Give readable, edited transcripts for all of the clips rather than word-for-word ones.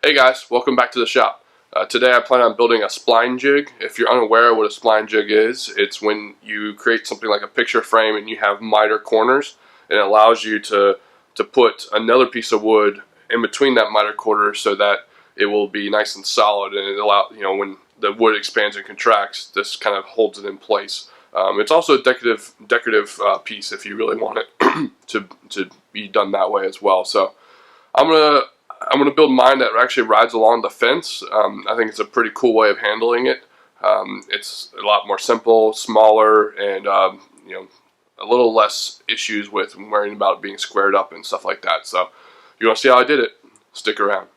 Hey guys, welcome back to the shop. Today I plan on building a spline jig. If you're unaware of what a spline jig is, it's when you create something like a picture frame and you have miter corners, and it allows you to put another piece of wood in between that miter corner so that it will be nice and solid, and it allows, when the wood expands and contracts, this kind of holds it in place. It's also a decorative piece if you really want it to be done that way as well. So I'm gonna build mine that actually rides along the fence. I think it's a pretty cool way of handling it. It's a lot more simple, smaller, and a little less issues with worrying about it being squared up and stuff like that. So if you want to see how I did it, stick around.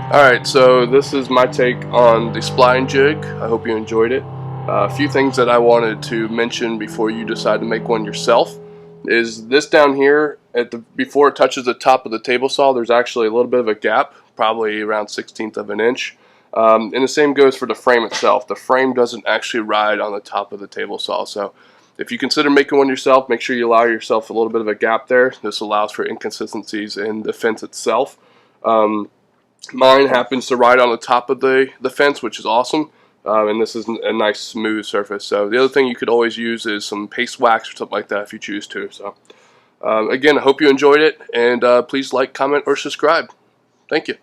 Alright, so this is my take on the spline jig. I hope you enjoyed it. A few things that I wanted to mention before you decide to make one yourself is this down here, before it touches the top of the table saw, there's actually a little bit of a gap, probably around 1/16 of an inch. And the same goes for the frame itself. The frame doesn't actually ride on the top of the table saw, so if you consider making one yourself, make sure you allow yourself a little bit of a gap there. This allows for inconsistencies in the fence itself. Mine happens to ride on the top of the fence, which is awesome. And this is a nice smooth surface. So the other thing you could always use is some paste wax or something like that if you choose to. So again, I hope you enjoyed it, and please like, comment, or subscribe. Thank you.